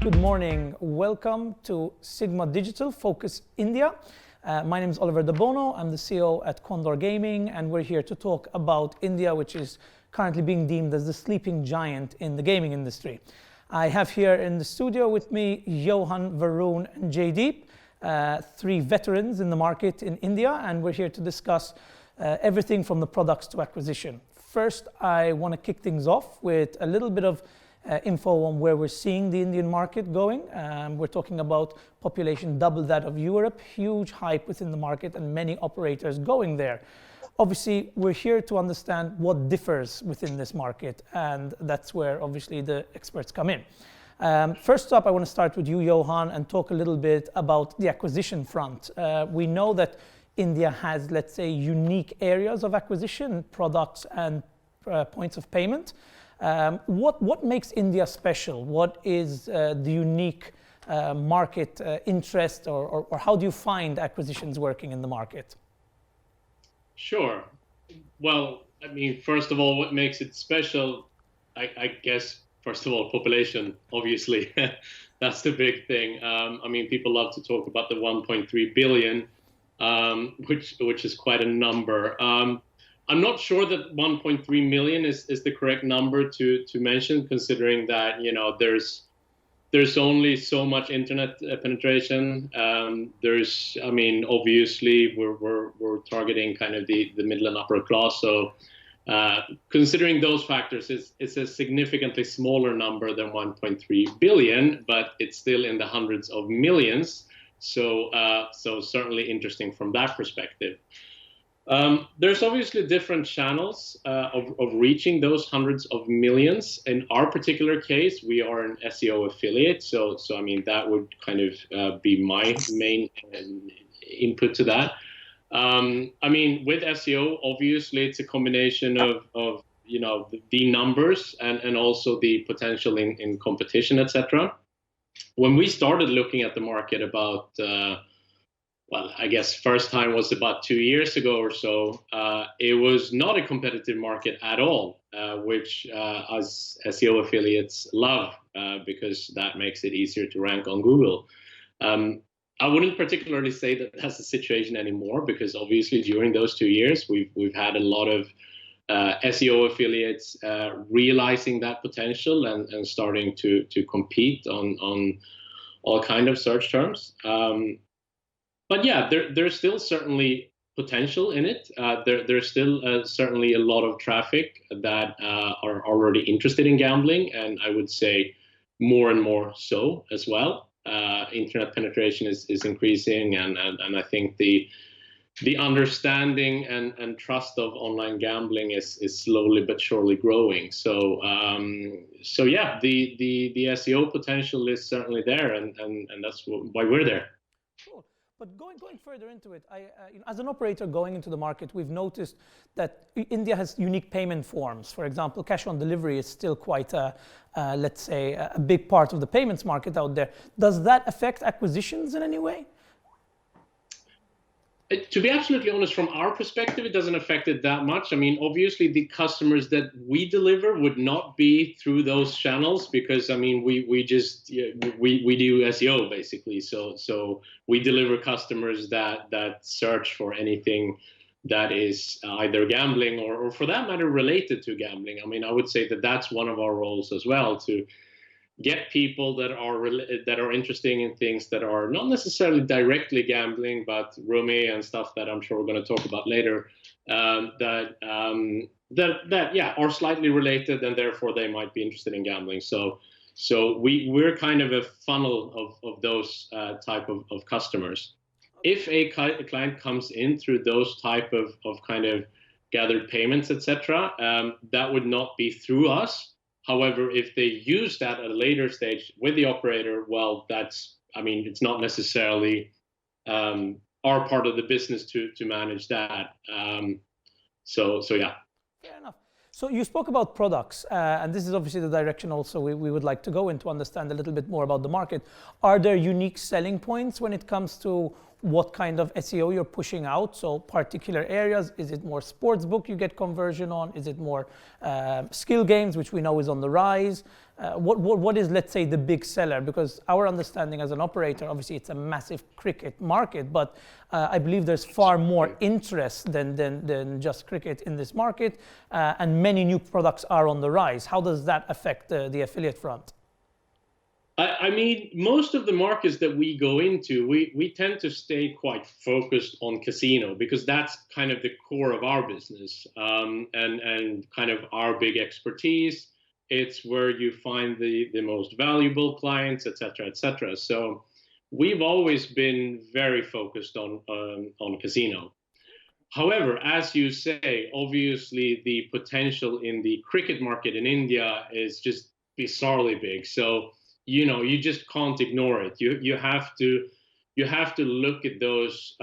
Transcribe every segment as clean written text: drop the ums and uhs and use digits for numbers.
Good morning. Welcome to SiGMA Digital Focus India. My name is Oliver de Bono. I'm the CEO at Condor Gaming, and we're here to talk about India, which is currently being deemed as the sleeping giant in the gaming industry. I have here in the studio with me Johan, Varun, and Jaydeep, three veterans in the market in India, and we're here to discuss everything from the products to acquisition. First, I want to kick things off with a little bit of info on where we're seeing the Indian market going. We're talking about population double that of Europe, huge hype within the market and many operators going there. Obviously, we're here to understand what differs within this market, and that's where obviously the experts come in. First up, I want to start with you, Johan, and talk a little bit about the acquisition front. We know that India has, let's say, unique areas of acquisition, products and points of payment. What makes India special? What is the unique market interest, or how do you find acquisitions working in the market? Sure. Well, I mean, first of all, what makes it special, I guess, first of all, population, obviously. That's the big thing. I mean, people love to talk about the 1.3 billion, which is quite a number. I'm not sure that 1.3 million is the correct number to mention, considering that, you know, there's only so much internet penetration. I mean, obviously we're targeting kind of the middle and upper class. So considering those factors, it's a significantly smaller number than 1.3 billion, but it's still in the hundreds of millions. So certainly interesting from that perspective. There's obviously different channels of reaching those hundreds of millions. In our particular case, we are an SEO affiliate. So I mean, that would kind of be my main input to that. I mean, with SEO, obviously, it's a combination of you know, the numbers and also the potential in competition, etc. When we started looking at the market about well, I guess first time was about 2 years ago or so. It was not a competitive market at all, which us SEO affiliates love because that makes it easier to rank on Google. I wouldn't particularly say that that's the situation anymore, because obviously during those 2 years we've had a lot of SEO affiliates realizing that potential and starting to compete on all kind of search terms. But yeah, there's still certainly potential in it. There's still certainly a lot of traffic that are already interested in gambling, and I would say more and more so as well. Internet penetration is increasing, and I think the understanding and trust of online gambling is slowly but surely growing. So yeah, the SEO potential is certainly there, and that's why we're there. Cool. But going further into it, you know, as an operator going into the market, we've noticed that India has unique payment forms. For example, cash on delivery is still quite let's say, a big part of the payments market out there. Does that affect acquisitions in any way? To be absolutely honest, from our perspective, it doesn't affect it that much. I mean, obviously, the customers that we deliver would not be through those channels, because I mean, we do SEO basically. So we deliver customers that search for anything that is either gambling or for that matter related to gambling. I mean, I would say that that's one of our roles as well, to get people that are interested in things that are not necessarily directly gambling, but rummy and stuff that I'm sure we're going to talk about later, that are slightly related, and therefore they might be interested in gambling. So we're kind of a funnel of those type of customers. If a client comes in through those type of kind of gathered payments, etc., that would not be through us. However, if they use that at a later stage with the operator, well, that's, I mean, it's not necessarily our part of the business to manage that. So yeah. Fair enough. So you spoke about products, and this is obviously the direction also we would like to go in to understand a little bit more about the market. Are there unique selling points when it comes to what kind of SEO you're pushing out? So particular areas, is it more sportsbook you get conversion on? Is it more skill games, which we know is on the rise? what is, let's say, the big seller? Because our understanding as an operator, obviously it's a massive cricket market, but I believe there's far more interest than just cricket in this market, and many new products are on the rise. How does that affect the affiliate front? I mean, most of the markets that we go into, we tend to stay quite focused on casino because that's kind of the core of our business, and kind of our big expertise. It's where you find the most valuable clients, et cetera, et cetera. So we've always been very focused on casino. However, as you say, obviously the potential in the cricket market in India is just bizarrely big. So you just can't ignore it. You have to look at those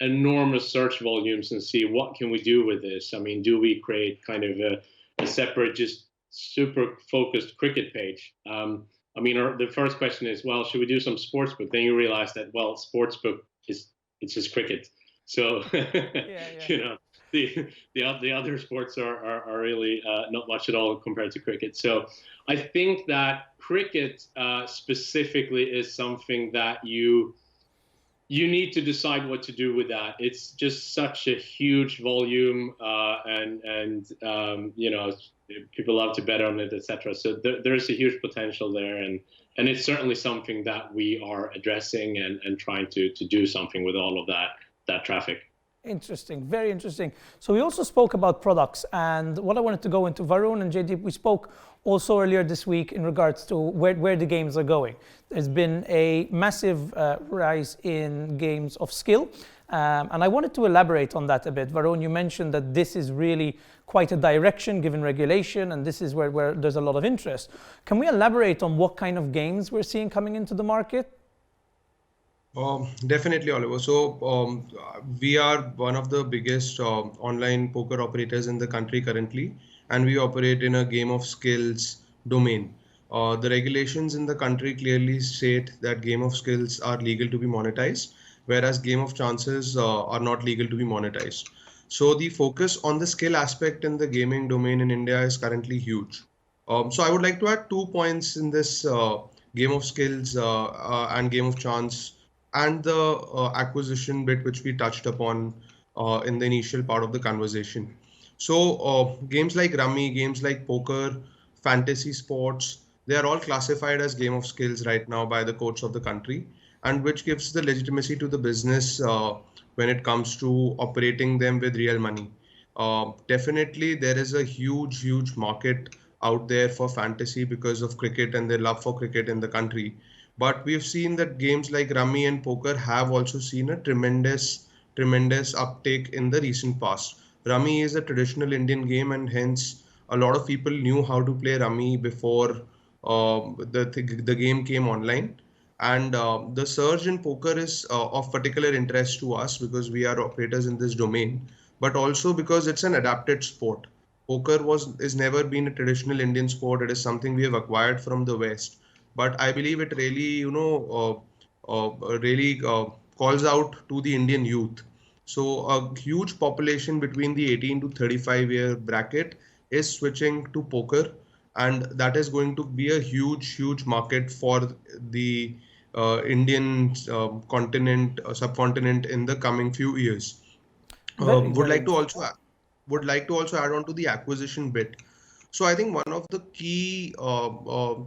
enormous search volumes and see what can we do with this. I mean, do we create kind of a separate, just super focused cricket page? I mean, the first question is, well, should we do some sportsbook? Then you realize that, well, sportsbook it's just cricket. So the other sports are really not much at all compared to cricket. So I think that cricket specifically is something that you need to decide what to do with that. It's just such a huge volume, and people love to bet on it, etc. So there's a huge potential there, and it's certainly something that we are addressing and trying to do something with all of that traffic. Interesting, very interesting. So we also spoke about products, and what I wanted to go into, Varun and Jaydeep, we spoke also earlier this week in regards to where the games are going. There's been a massive rise in games of skill, and I wanted to elaborate on that a bit. Varun, you mentioned that this is really quite a direction given regulation, and this is where there's a lot of interest. Can we elaborate on what kind of games we're seeing coming into the market? Definitely, Oliver. So we are one of the biggest online poker operators in the country currently, and we operate in a game of skills domain. The regulations in the country clearly state that game of skills are legal to be monetized, whereas game of chances are not legal to be monetized. So the focus on the skill aspect in the gaming domain in India is currently huge. So I would like to add 2 points in this game of skills and game of chance, and the acquisition bit which we touched upon in the initial part of the conversation. So games like Rummy, games like poker, fantasy sports, they are all classified as game of skills right now by the courts of the country, and which gives the legitimacy to the business when it comes to operating them with real money. Definitely there is a huge market out there for fantasy because of cricket and their love for cricket in the country. But we've seen that games like Rummy and poker have also seen a tremendous uptake in the recent past. Rummy is a traditional Indian game, and hence a lot of people knew how to play Rummy before the game came online. And the surge in poker is of particular interest to us because we are operators in this domain, but also because it's an adapted sport. Poker is never been a traditional Indian sport. It is something we have acquired from the West. But I believe it really, calls out to the Indian youth. So a huge population between the 18 to 35-year bracket is switching to poker, and that is going to be a huge market for the Indian subcontinent in the coming few years. Would like to also add on to the acquisition bit. So I think one of the key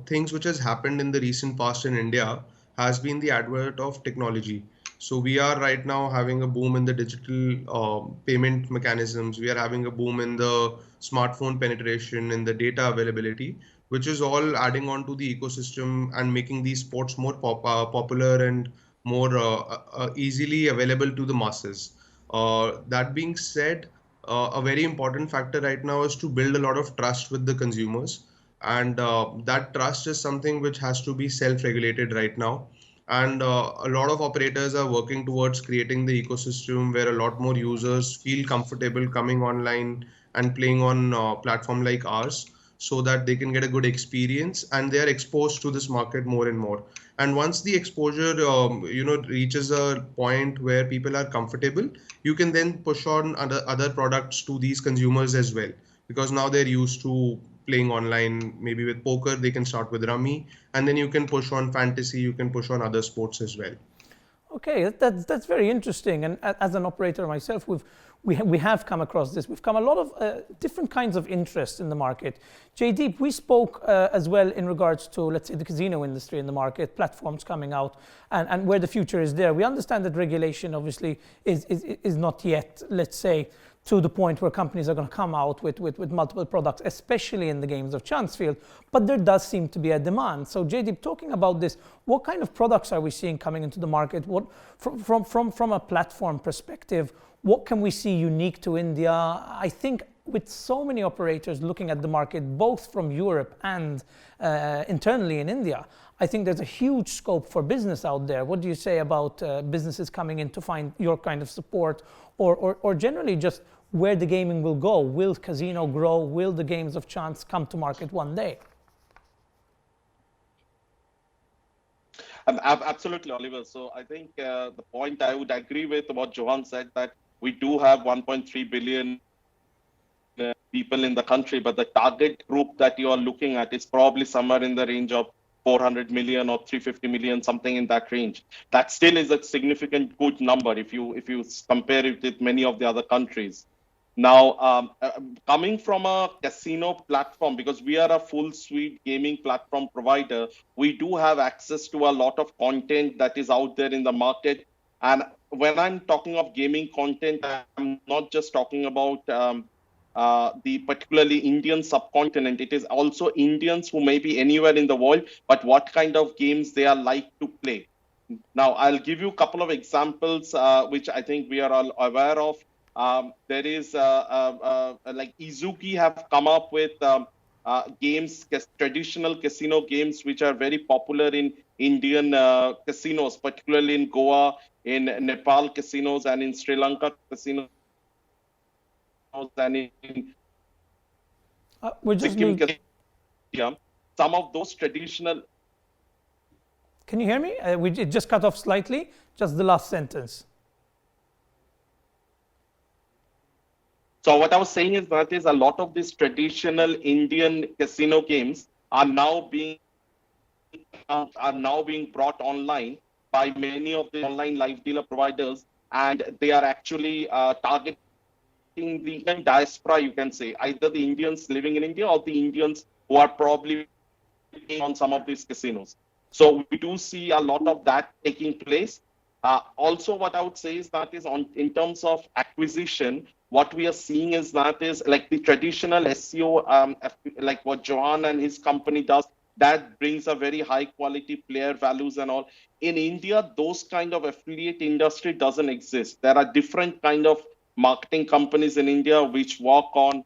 things which has happened in the recent past in India has been the advent of technology. So we are right now having a boom in the digital payment mechanisms. We are having a boom in the smartphone penetration, in the data availability, which is all adding on to the ecosystem and making these sports more popular and more easily available to the masses. That being said, a very important factor right now is to build a lot of trust with the consumers, and that trust is something which has to be self-regulated right now, and a lot of operators are working towards creating the ecosystem where a lot more users feel comfortable coming online and playing on a platform like ours, so that they can get a good experience and they are exposed to this market more and more. And once the exposure reaches a point where people are comfortable, you can then push on other products to these consumers as well, because now they're used to playing online, maybe with poker, they can start with Rummy, and then you can push on fantasy, you can push on other sports as well. Okay, that's very interesting. And as an operator myself, we have come across this. We've come a lot of different kinds of interest in the market. Jaydeep, we spoke as well in regards to, let's say, the casino industry in the market, platforms coming out, and where the future is there. We understand that regulation obviously is not yet, let's say, to the point where companies are going to come out with multiple products, especially in the games of chance field. But there does seem to be a demand. So Jaydeep, talking about this, what kind of products are we seeing coming into the market? What from a platform perspective, what can we see unique to India? I think with so many operators looking at the market, both from Europe and internally in India, I think there's a huge scope for business out there. What do you say about businesses coming in to find your kind of support, or generally just where the gaming will go? Will casino grow? Will the games of chance come to market one day? Absolutely, Oliver. So I think the point I would agree with what Johan said, that we do have 1.3 billion people in the country, but the target group that you are looking at is probably somewhere in the range of 400 million or 350 million, something in that range. That still is a significant good number if you compare it with many of the other countries. Now, coming from a casino platform, because we are a full suite gaming platform provider, we do have access to a lot of content that is out there in the market. And when I'm talking of gaming content, I'm not just talking about the particularly Indian subcontinent. It is also Indians who may be anywhere in the world, but what kind of games they are like to play. Now, I'll give you a couple of examples, which I think we are all aware of. There is like Izuki have come up with games, traditional casino games, which are very popular in Indian casinos, particularly in Goa, in Nepal casinos, and in Sri Lanka casinos, and in We're just some of those traditional. Can you hear me? It just cut off slightly, just the last sentence. So what I was saying is that is a lot of these traditional Indian casino games are now being brought online by many of the online live dealer providers, and they are actually targeting the Indian diaspora, you can say, either the Indians living in India or the Indians who are probably on some of these casinos. So we do see a lot of that taking place. Also, what I would say is that is in terms of acquisition, what we are seeing is that is like the traditional SEO, like what Johan and his company does, that brings a very high quality player values and all. In India, those kind of affiliate industry doesn't exist. There are different kind of marketing companies in India which work on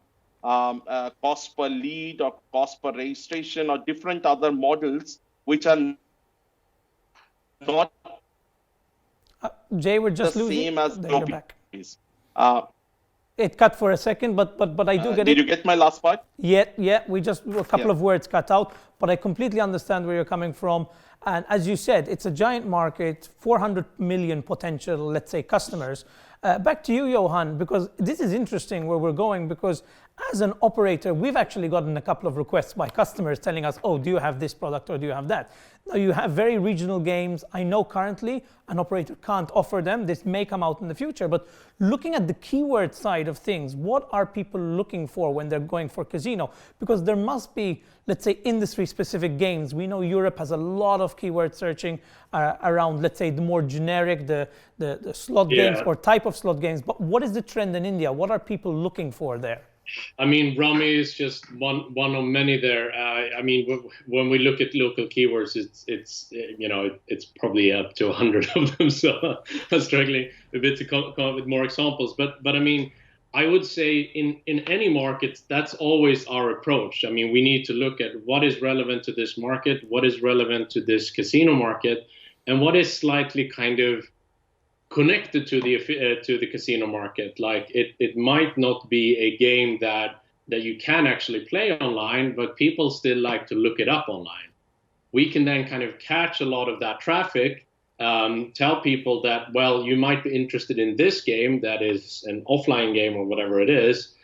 cost per lead or cost per registration or different other models which are not Jay, we're just the losing. same as there you're back. It cut for a second, but I do get it. Did you get my last part? Yeah. We just a couple of words cut out, but I completely understand where you're coming from. And as you said, it's a giant market, 400 million potential, let's say, customers. Back to you, Johan, because this is interesting where we're going, because as an operator, we've actually gotten a couple of requests by customers telling us, oh, do you have this product or do you have that? Now, you have very regional games. I know currently an operator can't offer them. This may come out in the future, but looking at the keyword side of things, what are people looking for when they're going for casino? Because there must be, let's say, industry-specific games. We know Europe has a lot of keyword searching around, let's say, the more generic, the slot games or type of slot games. But what is the trend in India? What are people looking for there? I mean, Rummy is just one of many there. I mean, when we look at local keywords, it's probably up to 100 of them. So I'm struggling a bit to come up with more examples. But I mean, I would say in any market, that's always our approach. I mean, we need to look at what is relevant to this market, what is relevant to this casino market, and what is slightly kind of connected to the casino market. Like it might not be a game that you can actually play online, but people still like to look it up online. We can then kind of catch a lot of that traffic, tell people that, well, you might be interested in this game that is an offline game or whatever it is.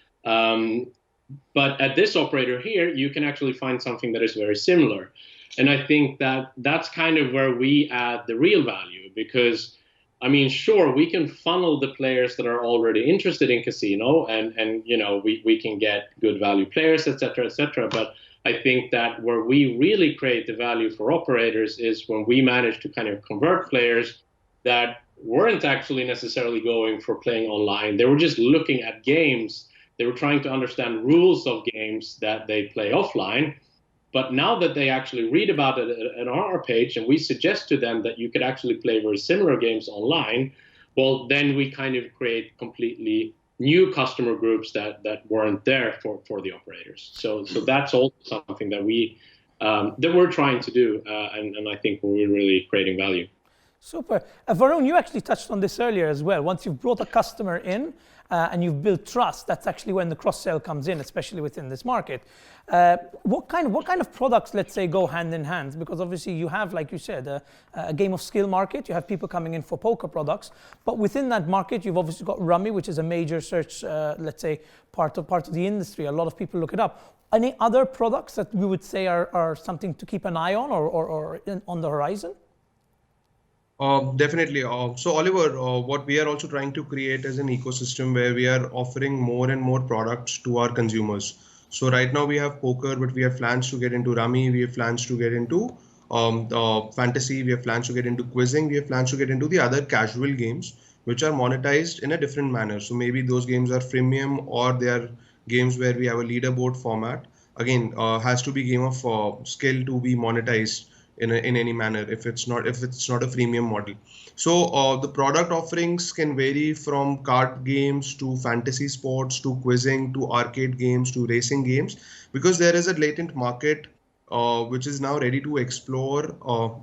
But at this operator here, you can actually find something that is very similar. And I think that that's kind of where we add the real value, because I mean, sure, we can funnel the players that are already interested in casino, and you know, we can get good value players, et cetera, et cetera. But I think that where we really create the value for operators is when we manage to kind of convert players that weren't actually necessarily going for playing online. They were just looking at games. They were trying to understand rules of games that they play offline. But now that they actually read about it on our page and we suggest to them that you could actually play very similar games online, well, then we kind of create completely new customer groups that weren't there for the operators. So that's also something that we're trying to do, and I think we're really creating value. Super. Varun, you actually touched on this earlier as well. Once you've brought a customer in and you've built trust, that's actually when the cross-sell comes in, especially within this market. What kind of products, let's say, go hand in hand? Because obviously you have, like you said, a game of skill market. You have people coming in for poker products, but within that market, you've obviously got Rummy, which is a major search, let's say, part of the industry. A lot of people look it up. Any other products that we would say are something to keep an eye on or on the horizon? Definitely. So Oliver, what we are also trying to create is an ecosystem where we are offering more and more products to our consumers. So right now we have poker, but we have plans to get into Rummy. We have plans to get into fantasy. We have plans to get into quizzing. We have plans to get into the other casual games, which are monetized in a different manner. So maybe those games are freemium, or they are games where we have a leaderboard format. Again, has to be game of skill to be monetized in any manner if it's not a freemium model. So the product offerings can vary from card games to fantasy sports to quizzing to arcade games to racing games, because there is a latent market which is now ready to explore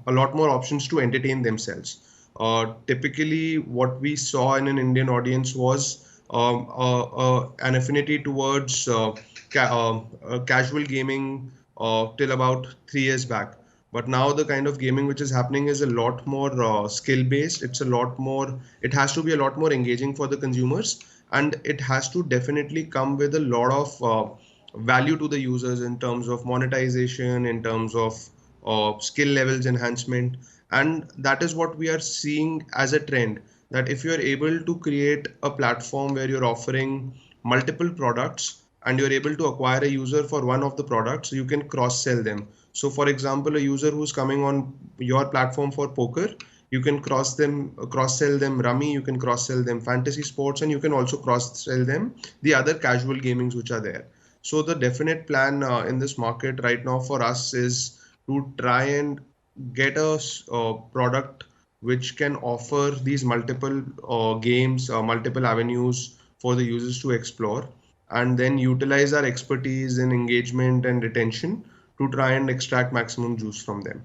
a lot more options to entertain themselves. Typically what we saw in an Indian audience was an affinity towards casual gaming till about 3 years back. But now the kind of gaming which is happening is a lot more skill based. It has to be a lot more engaging for the consumers, and it has to definitely come with a lot of value to the users in terms of monetization, in terms of skill levels enhancement. And that is what we are seeing as a trend, that if you are able to create a platform where you're offering multiple products and you're able to acquire a user for one of the products, you can cross sell them. So for example, a user who's coming on your platform for poker, you can cross sell them Rummy, you can cross sell them fantasy sports, and you can also cross sell them the other casual gamings which are there. So the definite plan in this market right now for us is to try and get a product which can offer these multiple games, multiple avenues for the users to explore, and then utilize our expertise in engagement and retention to try and extract maximum juice from them.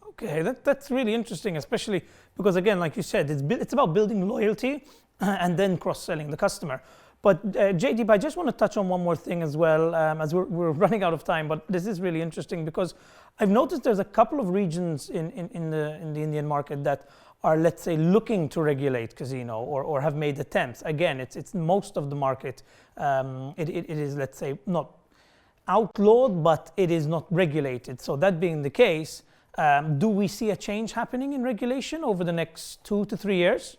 Okay, that's really interesting, especially because, again, like you said, it's about building loyalty and then cross-selling the customer. But Jaydeep, I just want to touch on one more thing as well, as we're running out of time, but this is really interesting because I've noticed there's a couple of regions in the Indian market that are, let's say, looking to regulate casino or have made attempts. Again, it's most of the market. It is, let's say, not outlawed, but it is not regulated. So that being the case, do we see a change happening in regulation over the next 2 to 3 years?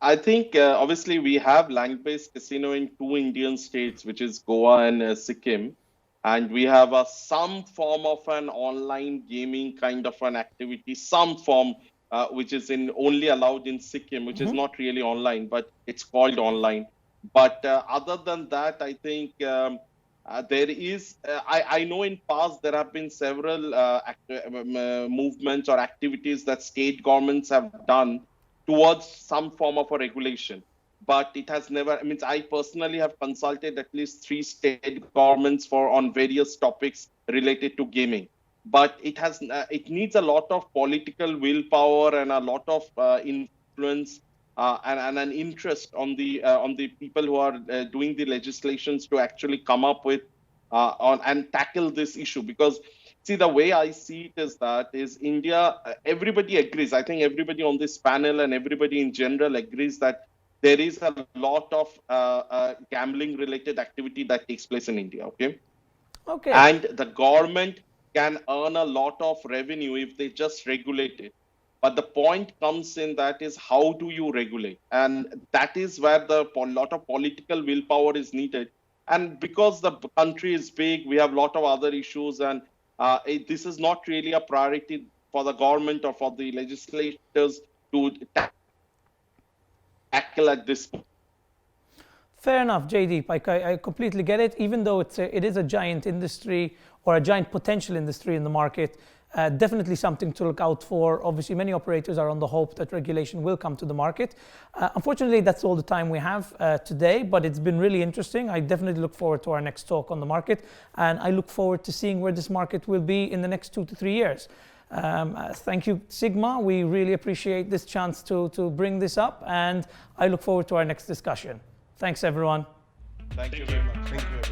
I think obviously we have land-based casino in 2 Indian states, which is Goa and Sikkim. And we have some form of an online gaming kind of an activity, some form which is only allowed in Sikkim, which is not really online, but it's called online. But other than that, I think there is, I know in past there have been several movements or activities that state governments have done towards some form of a regulation. But it has never, I personally have consulted at least 3 state governments on various topics related to gaming. But it needs a lot of political willpower and a lot of influence and an interest on the people who are doing the legislations to actually come up with and tackle this issue. Because see, the way I see it is India, everybody agrees. I think everybody on this panel and everybody in general agrees that there is a lot of gambling related activity that takes place in India. Okay. Okay. And the government can earn a lot of revenue if they just regulate it. But the point comes in that is how do you regulate? And that is where the lot of political willpower is needed. And because the country is big, we have a lot of other issues, and this is not really a priority for the government or for the legislators to tackle at this point. Fair enough, Jaydeep. I completely get it. Even though it is a giant industry or a giant potential industry in the market, definitely something to look out for. Obviously, many operators are on the hope that regulation will come to the market. Unfortunately, that's all the time we have today, but it's been really interesting. I definitely look forward to our next talk on the market, and I look forward to seeing where this market will be in the next 2 to 3 years. Thank you, SiGMA. We really appreciate this chance to bring this up, and I look forward to our next discussion. Thanks, everyone. Thank you very much. Thank you.